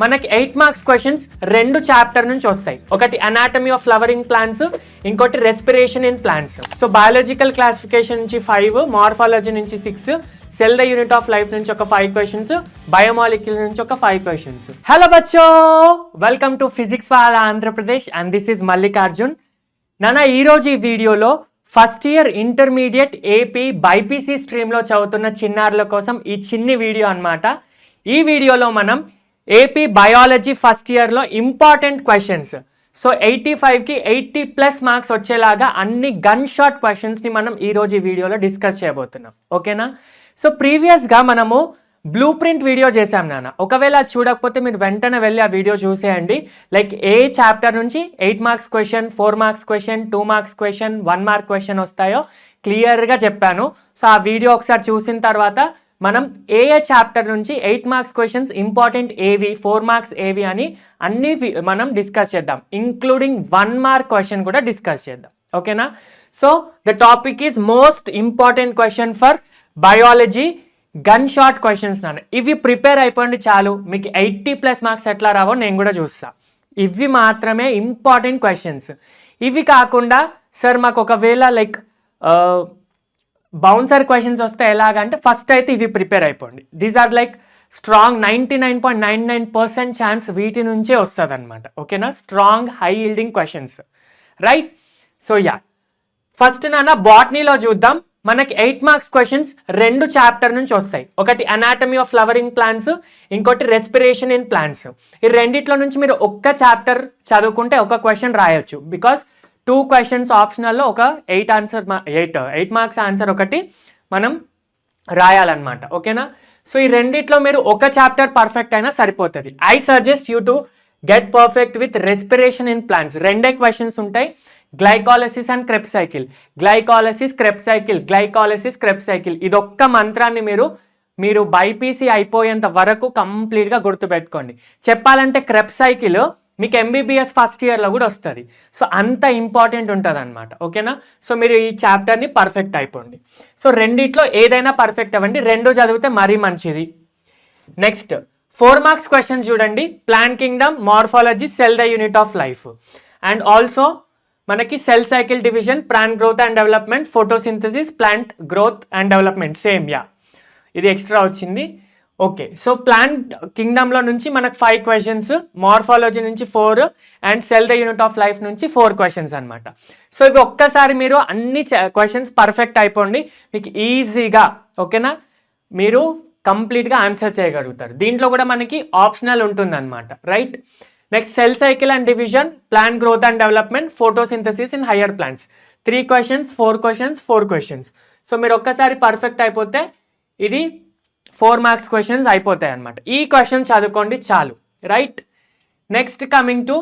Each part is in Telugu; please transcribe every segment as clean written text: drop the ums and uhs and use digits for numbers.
మనకి 8 మార్క్స్ క్వశ్చన్స్ రెండు చాప్టర్ నుంచి వస్తాయి. ఒకటి అనాటమీ ఆఫ్ ఫ్లవరింగ్ ప్లాంట్స్, ఇంకోటి respiration in plants. So biological classification నుంచి 5, మార్ఫాలజీ నుంచి 6, cell the unit of life నుంచి ఒక 5 క్వశ్చన్స్, బయోమాలిక్యూల్ నుంచి ఒక 5 క్వశ్చన్స్. హలో బచ్చో, welcome to Physics Wallah Andhra Pradesh and this is Mallikarjun. నాన్న ఈరోజు ఈ వీడియోలో first year intermediate AP BiPC స్ట్రీమ్లో చదువుతున్న చిన్నారుల కోసం ఈ చిన్ని వీడియో అన్నమాట. ఈ వీడియోలో మనం ఏపీ బయాలజీ ఫస్ట్ ఇయర్లో ఇంపార్టెంట్ క్వశ్చన్స్, సో 85కి 80+ మార్క్స్ వచ్చేలాగా అన్ని గన్ షాట్ క్వశ్చన్స్ని మనం ఈరోజు ఈ వీడియోలో డిస్కస్ చేయబోతున్నాం. ఓకేనా? సో ప్రీవియస్గా మనము బ్లూ ప్రింట్ వీడియో చేసాం నాన్న. ఒకవేళ చూడకపోతే మీరు వెంటనే వెళ్ళి ఆ వీడియో చూసేయండి. లైక్ ఏ చాప్టర్ నుంచి 8 marks question, 4 marks question, 2 marks question, 1 mark question వస్తాయో క్లియర్గా చెప్పాను. సో ఆ వీడియో ఒకసారి చూసిన తర్వాత మనం ఏ చాప్టర్ నుంచి 8 మార్క్స్ క్వశ్చన్స్ ఇంపార్టెంట్ ఏవి, 4 మార్క్స్ ఏవి అని అన్ని మనం డిస్కస్ చేద్దాం. ఇంక్లూడింగ్ 1 మార్క్ క్వశ్చన్ కూడా డిస్కస్ చేద్దాం. ఓకేనా? So the topic is most important question for biology, gun shot questions నాన్న. ఇవి ప్రిపేర్ అయిపోండి చాలు, మీకు 80+ మార్క్స్ ఎట్లా రావో నేను కూడా చూస్తా. ఇవి మాత్రమే ఇంపార్టెంట్ క్వశ్చన్స్. ఇవి కాకుండా సార్ మాకు ఒకవేళ లైక్ బౌన్సర్ క్వశ్చన్స్ వస్తే ఎలాగంటే ఫస్ట్ అయితే ఇవి ప్రిపేర్ అయిపోండి. These are like strong 99.99% chance వీటి నుంచే వస్తుంది అనమాట. ఓకేనా? Strong high yielding questions, right? So ya, first నాన్న బాటనీలో చూద్దాం. మనకి 8 మార్క్స్ క్వశ్చన్స్ రెండు చాప్టర్ నుంచి వస్తాయి. ఒకటి అనాటమీ ఆఫ్ ఫ్లవరింగ్ ప్లాంట్స్, ఇంకోటి రెస్పిరేషన్ ఇన్ ప్లాంట్స్. ఈ రెండిట్లో నుంచి మీరు ఒక్క చాప్టర్ చదువుకుంటే ఒక క్వశ్చన్ రాయొచ్చు. బికాస్ 2 క్వశ్చన్స్ ఆప్షనల్లో ఒక 8 మార్క్స్ ఆన్సర్ ఒకటి మనం రాయాలన్నమాట. ఓకేనా? సో ఈ రెండిట్లో మీరు ఒక చాప్టర్ పర్ఫెక్ట్ అయినా సరిపోతుంది. I suggest you to get perfect with respiration in plants. రెండే క్వశ్చన్స్ ఉంటాయి, glycolysis and Krebs cycle, glycolysis Krebs cycle, glycolysis Krebs cycle. ఇదొక్క మంత్రాన్ని మీరు బైపీసీ అయిపోయేంత వరకు కంప్లీట్గా గుర్తుపెట్టుకోండి. చెప్పాలంటే క్రెబ్ సైకిల్ మీకు ఎంబీబీఎస్ ఫస్ట్ ఇయర్లో కూడా వస్తుంది. సో అంత ఇంపార్టెంట్ ఉంటుంది అనమాట. ఓకేనా? సో మీరు ఈ చాప్టర్ని పర్ఫెక్ట్ అయిపోండి. సో రెండిట్లో ఏదైనా పర్ఫెక్ట్ అవ్వండి, రెండు చదివితే మరీ మంచిది. నెక్స్ట్ 4 మార్క్స్ క్వశ్చన్ చూడండి. Plant kingdom, morphology, cell the unit of life, and also మనకి cell cycle division, plant growth and development, photosynthesis, plant growth and development. Same yeah, ఇది ఎక్స్ట్రా వచ్చింది. ఓకే, సో ప్లాంట్ కింగ్డమ్లో నుంచి మనకు 5 క్వశ్చన్స్, మార్ఫాలజీ నుంచి 4 and cell the unit of life నుంచి 4 క్వశ్చన్స్ అనమాట. సో ఇవి ఒక్కసారి మీరు అన్ని క్వశ్చన్స్ పర్ఫెక్ట్ అయిపోండి, మీకు ఈజీగా ఓకేనా మీరు కంప్లీట్గా ఆన్సర్ చేయగలుగుతారు. దీంట్లో కూడా మనకి ఆప్షనల్ ఉంటుంది అనమాట, right? Next cell cycle and division, plant growth and development, photosynthesis in higher plants. 3 questions, 4 questions, 4 questions. So మీరు ఒక్కసారి పర్ఫెక్ట్ అయిపోతే ఇది 4 మార్క్స్ క్వశ్చన్స్ అయిపోతాయి అనమాట. ఈ క్వశ్చన్స్ చదువుకోండి చాలు, right? Next coming to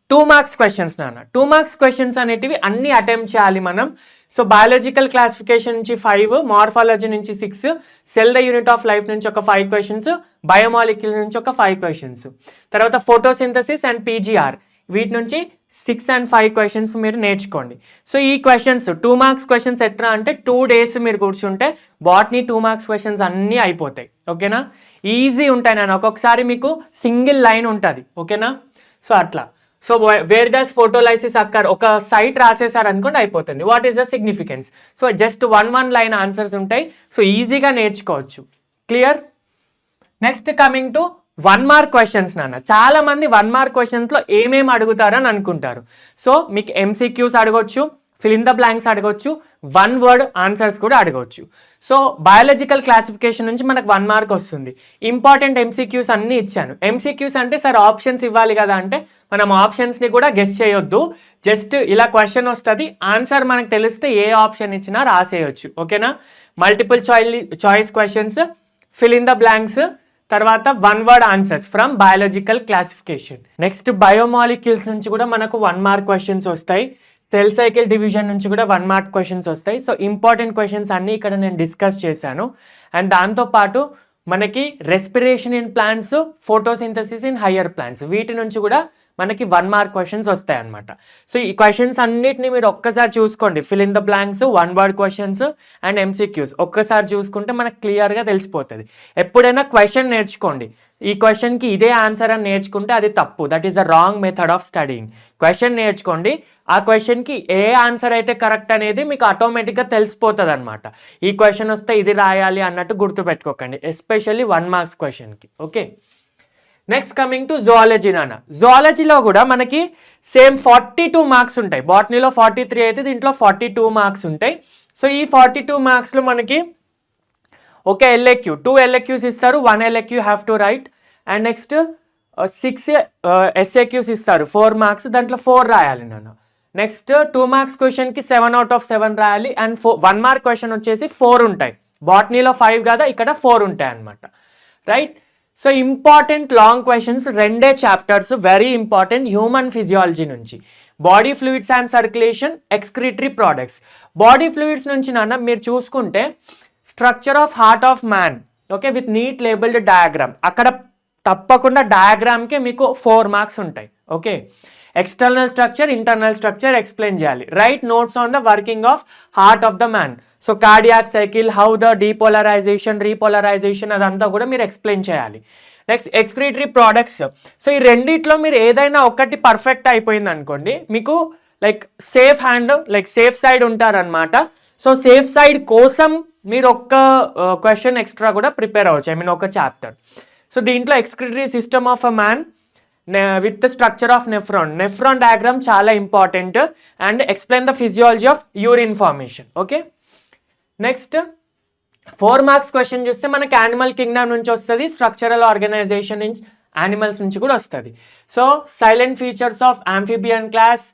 2 marks questions నాన్న. 2 మార్క్స్ క్వశ్చన్స్ అనేటివి అన్ని అటెంప్ట్ చేయాలి మనం. సో బయాలజికల్ క్లాసిఫికేషన్ నుంచి 5, మార్ఫాలజీ నుంచి 6, cell the unit of life నుంచి ఒక 5 క్వశ్చన్స్, బయోమాలిక్యూల్ నుంచి ఒక 5 క్వశ్చన్స్, తర్వాత ఫోటోసింథసిస్ అండ్ పీజీఆర్, వీటి నుంచి 6 and 5 క్వశ్చన్స్ మీరు నేర్చుకోండి. సో ఈ క్వశ్చన్స్ 2 మార్క్స్ క్వశ్చన్స్ ఎట్లా అంటే 2 days మీరు కూర్చుంటే బాట్నీ 2 మార్క్స్ క్వశ్చన్స్ అన్నీ అయిపోతాయి. ఓకేనా? ఈజీ ఉంటాయి నాన్న. ఒక్కొక్కసారి మీకు సింగిల్ లైన్ ఉంటుంది. ఓకేనా? సో అట్లా. సో వేర్ డస్ ఫోటోలైసిస్ అక్కర్, ఒక సైట్ రాసేసారు అనుకోండి అయిపోతుంది. What is the significance? So just 1 line answers ఉంటాయి. సో ఈజీగా నేర్చుకోవచ్చు. Clear? Next coming to 1 mark questions నాన్న. చాలా మంది 1 మార్క్ క్వశ్చన్స్లో ఏమేమి అడుగుతారని అనుకుంటారు. సో మీకు ఎంసీక్యూస్ అడగొచ్చు, ఫిల్ ఇన్ ద బ్లాంక్స్ అడగొచ్చు, 1 word ఆన్సర్స్ కూడా అడగవచ్చు. సో బయాలజికల్ క్లాసిఫికేషన్ నుంచి మనకు 1 మార్క్ వస్తుంది. ఇంపార్టెంట్ ఎంసీక్యూస్ అన్నీ ఇచ్చాను. ఎంసీక్యూస్ అంటే సార్ ఆప్షన్స్ ఇవ్వాలి కదా అంటే మనం ఆప్షన్స్ని కూడా గెస్ చేయొద్దు. జస్ట్ ఇలా క్వశ్చన్ వస్తుంది, ఆన్సర్ మనకు తెలిస్తే ఏ ఆప్షన్ ఇచ్చినా రాసేయచ్చు. ఓకేనా? Multiple choice questions, fill in the blanks, తర్వాత 1 word answers from biological classification. Next biomolecules నుంచి కూడా మనకు 1 మార్క్ క్వశ్చన్స్ వస్తాయి. సెల్ సైకిల్ డివిజన్ నుంచి కూడా 1 మార్క్ క్వశ్చన్స్ వస్తాయి. సో ఇంపార్టెంట్ క్వశ్చన్స్ అన్నీ ఇక్కడ నేను డిస్కస్ చేశాను. అండ్ దాంతోపాటు మనకి respiration in plants, photosynthesis in higher plants, వీటి నుంచి కూడా మనకి 1 మార్క్ క్వశ్చన్స్ వస్తాయి అనమాట. సో ఈ క్వశ్చన్స్ అన్నిటిని మీరు ఒక్కసారి చూసుకోండి, fill in the blanks, 1 word questions and MCQs ఒక్కసారి చూసుకుంటే మనకు క్లియర్గా తెలిసిపోతుంది. ఎప్పుడైనా క్వశ్చన్ నేర్చుకోండి, ఈ క్వశ్చన్కి ఇదే ఆన్సర్ అని నేర్చుకుంటే అది తప్పు, that is the wrong method of studying. Question నేర్చుకోండి, ఆ క్వశ్చన్కి ఏ ఆన్సర్ అయితే కరెక్ట్ అనేది మీకు ఆటోమేటిక్గా తెలిసిపోతుంది అనమాట. ఈ క్వశ్చన్ వస్తే ఇది రాయాలి అన్నట్టు గుర్తుపెట్టుకోకండి, ఎస్పెషల్లీ 1 మార్క్స్ క్వశ్చన్కి. Okay, next coming to zoology నాన్న. జువాలజీలో కూడా మనకి సేమ్ 42 మార్క్స్ ఉంటాయి. బాటనీలో 43 అయితే దీంట్లో 42 మార్క్స్ ఉంటాయి. సో ఈ 42 మార్క్స్లో మనకి ఒక LAQ, 2 LAQs ఇస్తారు, 1 LAQ have to right, and next 6 SAQs ఇస్తారు, 4 మార్క్స్, దాంట్లో 4 రాయాలి నాన్న. నెక్స్ట్ 2 మార్క్స్ క్వశ్చన్కి 7 out of 7 రాయాలి, అండ్ 1 మార్క్ క్వశ్చన్ వచ్చేసి 4 ఉంటాయి. బాటనీలో 5 కదా, ఇక్కడ 4 ఉంటాయి అనమాట, right. So important long questions 2 chapters, very important, human physiology నుంచి, body fluids and circulation, excretory products. Body fluids నుంచి నాన్న మీరు చూసుకుంటే structure of heart of man, okay, with neat labelled diagram, అక్కడ తప్పకుండా డయాగ్రామ్కే మీకు 4 మార్క్స్ ఉంటాయి. Okay, external structure, internal structure explain చేయాలి. Write notes on the working of heart of the man, so cardiac cycle, how the depolarisation, repolarisation, అదంతా కూడా మీరు ఎక్స్ప్లెయిన్ చేయాలి. Next excretory products. సో ఈ రెండిట్లో మీరు ఏదైనా ఒకటి పర్ఫెక్ట్ అయిపోయింది అనుకోండి, మీకు like safe hand, like safe side ఉంటారనమాట. సో సేఫ్ సైడ్ కోసం మీరు ఒక్క క్వశ్చన్ ఎక్స్ట్రా కూడా ప్రిపేర్ అవ్వచ్చు, ఐ మీన్ ఒక చాప్టర్. సో దీంట్లో excretory system of a man with the structure of nephron diagram చాలా important, and explain the physiology of urine formation. Okay, next 4 marks question చూస్తే మనకి యానిమల్ కింగ్డమ్ నుంచి వస్తుంది, స్ట్రక్చరల్ ఆర్గనైజేషన్ నుంచి, యానిమల్స్ నుంచి కూడా వస్తుంది. So silent features of amphibian class,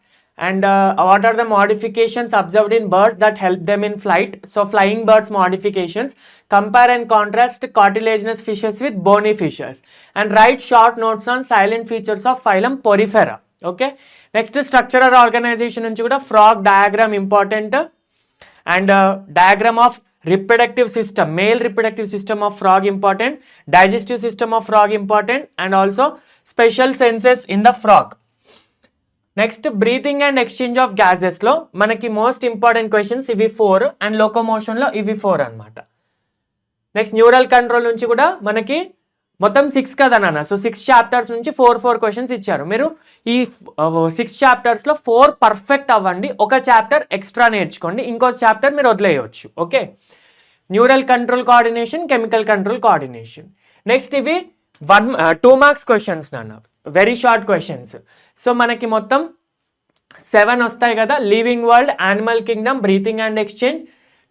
and what are the modifications observed in birds that help them in flight. So flying birds modifications, compare and contrast cartilaginous fishes with bony fishes, and write short notes on silent features of phylum Porifera. Okay, next structural organization nunchi kuda frog diagram important, and diagram of reproductive system, male reproductive system of frog important, digestive system of frog important, and also special senses in the frog. Next breathing and exchange of గ్యాసెస్లో మనకి మోస్ట్ ఇంపార్టెంట్ క్వశ్చన్స్ ఇవి 4, అండ్ లోకోమోషన్లో ఇవి 4 అనమాట. నెక్స్ట్ న్యూరల్ కంట్రోల్ నుంచి కూడా మనకి మొత్తం 6 కదా నాన్న. సో 6 చాప్టర్స్ నుంచి 4 క్వశ్చన్స్ ఇచ్చారు. మీరు ఈ 6 చాప్టర్స్లో 4 పర్ఫెక్ట్ అవ్వండి, ఒక చాప్టర్ ఎక్స్ట్రా నేర్చుకోండి, ఇంకో చాప్టర్ మీరు వదిలేయవచ్చు. Okay, neural control coordination, chemical control coordination. Next ఇవి 2 మార్క్స్ క్వశ్చన్స్ నాన్న, వెరీ షార్ట్ క్వశ్చన్స్. సో మనకి మొత్తం 7 వస్తాయి కదా, living world, animal kingdom, breathing and exchange,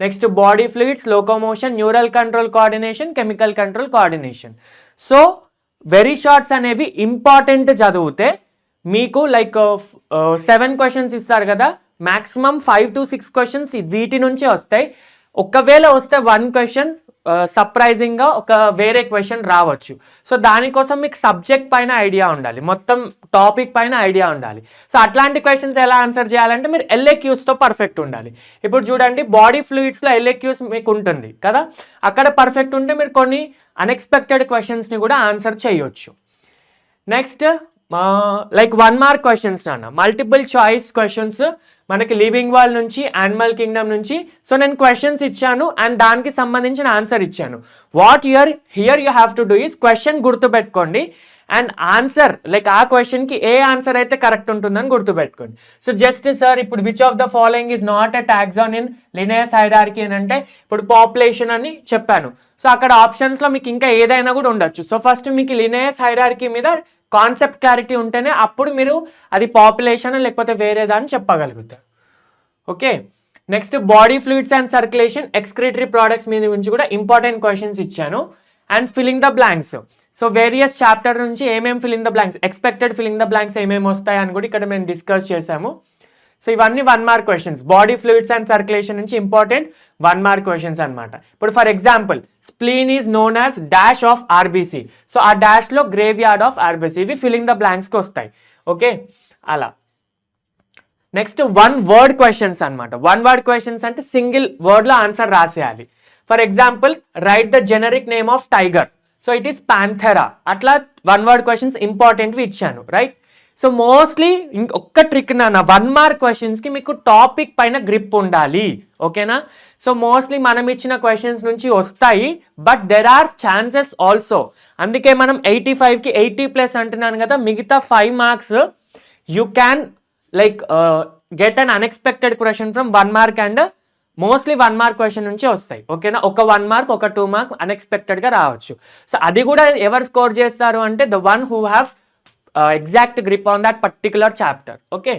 next body fluids, locomotion, neural control coordination, chemical control coordination. So very shorts అనేవి ఇంపార్టెంట్ చదివితే మీకు లైక్ 7 క్వశ్చన్స్ ఇస్తారు కదా, మ్యాక్సిమం 5 to 6 క్వశ్చన్స్ వీటి నుంచే వస్తాయి. ఒకవేళ వస్తే 1 క్వశ్చన్ సర్ప్రైజింగ్గా ఒక వేరే క్వశ్చన్ రావచ్చు. సో దానికోసం మీకు సబ్జెక్ట్ పైన ఐడియా ఉండాలి, మొత్తం టాపిక్ పైన ఐడియా ఉండాలి. సో అట్లాంటి క్వశ్చన్స్ ఎలా ఆన్సర్ చేయాలంటే మీరు LAQsతో పర్ఫెక్ట్ ఉండాలి. ఇప్పుడు చూడండి, బాడీ ఫ్లూయిడ్స్లో LAQs మీకు ఉంటుంది కదా, అక్కడ పర్ఫెక్ట్ ఉంటే మీరు కొన్ని అన్ఎక్స్పెక్టెడ్ క్వశ్చన్స్ని కూడా ఆన్సర్ చేయొచ్చు. నెక్స్ట్ లైక్ 1 మార్క్ క్వశ్చన్స్ నాన్న, మల్టిపుల్ చాయిస్ క్వశ్చన్స్ మనకి లివింగ్ వరల్డ్ నుంచి, యానిమల్ కింగ్డమ్ నుంచి. సో నేను క్వశ్చన్స్ ఇచ్చాను అండ్ దానికి సంబంధించిన ఆన్సర్ ఇచ్చాను. What here you have to do is question గుర్తుపెట్టుకోండి, అండ్ ఆన్సర్ లైక్ ఆ క్వశ్చన్కి ఏ ఆన్సర్ అయితే కరెక్ట్ ఉంటుందని గుర్తుపెట్టుకోండి. సో జస్ట్ సార్ ఇప్పుడు which of the following is not a taxon in Linnaeus hierarchy అని అంటే ఇప్పుడు పాపులేషన్ అని చెప్పాను. సో అక్కడ ఆప్షన్స్లో మీకు ఇంకా ఏదైనా కూడా ఉండొచ్చు. సో ఫస్ట్ మీకు లినియస్ హైరార్కీ మీద కాన్సెప్ట్ క్లారిటీ ఉంటేనే అప్పుడు మీరు అది పాపులేషన్ లేకపోతే వేరేదా అని చెప్పగలుగుతారు. Okay, next body fluids and circulation, excretory products మీద నుంచి కూడా ఇంపార్టెంట్ క్వశ్చన్స్ ఇచ్చాను, and filling the blanks. So various chapter నుంచి ఏమేమి filling the blanks, expected filling the blanks ఏమేమి వస్తాయి అని కూడా ఇక్కడ మేము డిస్కస్ చేసాము. సో ఇవన్నీ 1 mark questions, body fluids and circulation నుంచి ఇంపార్టెంట్ 1 మార్క్ క్వశ్చన్స్ అనమాట. ఇప్పుడు for example spleen is known as dash of RBC. So ఆ డాష్లో గ్రేవ్ యార్డ్ ఆఫ్ RBC, ఇవి ఫిల్లింగ్ ద బ్లాంక్స్కి వస్తాయి. ఓకే, అలా. నెక్స్ట్ 1 వర్డ్ క్వశ్చన్స్ అనమాట. 1 వర్డ్ క్వశ్చన్స్ అంటే సింగిల్ వర్డ్లో ఆన్సర్ రాసేయాలి. For example write the generic name of tiger, so it is Panthera. అట్లా 1 వర్డ్ క్వశ్చన్స్ ఇంపార్టెంట్వి ఇచ్చాను, రైట్. సో మోస్ట్లీ ఇంకొక ట్రిక్ నాన్న 1 మార్క్ క్వశ్చన్స్కి మీకు టాపిక్ పైన గ్రిప్ ఉండాలి, ఓకేనా. సో మోస్ట్లీ మనం ఇచ్చిన క్వశ్చన్స్ నుంచి వస్తాయి, but there are chances also. అందుకే మనం 85కి 80+ అంటున్నాను కదా. మిగతా 5 marks you can like get an unexpected question from 1 mark and mostly 1 mark question నుంచి వస్తాయి, ఓకేనా. ఒక 1 మార్క్, ఒక 2 మార్క్ అన్ఎక్స్పెక్టెడ్గా రావచ్చు. సో అది కూడా ఎవరు స్కోర్ చేస్తారు అంటే the one who have exact grip on that particular chapter, okay.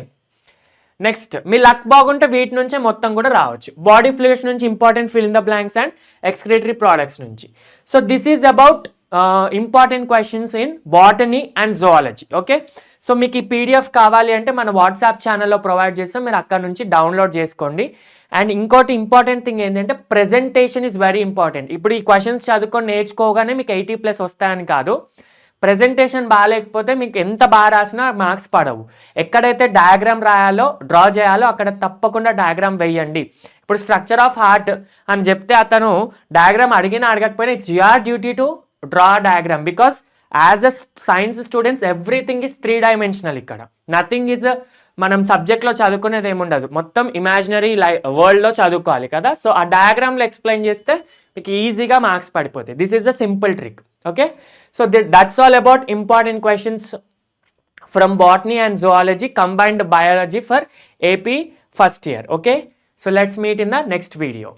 Next మీ లక్ బాగుంటే వీటి నుంచే మొత్తం కూడా రావచ్చు. బాడీ ఫ్లూయిడ్స్ నుంచి important fill in the blanks and excretory products నుంచి. So this is about important questions in botany and zoology, okay. సో మీకు ఈ పీడిఎఫ్ కావాలి అంటే మన వాట్సాప్ ఛానల్లో ప్రొవైడ్ చేస్తాం, మీరు అక్కడ నుంచి డౌన్లోడ్ చేసుకోండి. అండ్ ఇంకోటి ఇంపార్టెంట్ థింగ్ ఏంటంటే ప్రెజెంటేషన్ ఈజ్ వెరీ ఇంపార్టెంట్. ఇప్పుడు ఈ క్వశ్చన్స్ చదువుకొని నేర్చుకోగానే మీకు 80+ వస్తాయని కాదు. ప్రెజెంటేషన్ బాగాలేకపోతే మీకు ఎంత బాగా రాసినా మార్క్స్ పడవు. ఎక్కడైతే డయాగ్రామ్ రాయాలో, డ్రా చేయాలో అక్కడ తప్పకుండా డయాగ్రామ్ వేయండి. ఇప్పుడు స్ట్రక్చర్ ఆఫ్ హార్ట్ అని చెప్తే అతను డయాగ్రామ్ అడగకపోయినా it's your duty to draw diagram, because as a science students everything is 3 dimensional. ఇక్కడ నథింగ్ ఈజ్ మనం సబ్జెక్ట్లో చదువుకునేది ఏముండదు, మొత్తం ఇమాజినరీ వరల్డ్లో చదువుకోవాలి కదా. సో ఆ డయాగ్రామ్లో ఎక్స్ప్లెయిన్ చేస్తే మీకు ఈజీగా మార్క్స్ పడిపోతాయి. This is a simple trick, okay. So that's all about important questions from botany and zoology combined biology for AP first year, okay. So let's meet in the next video.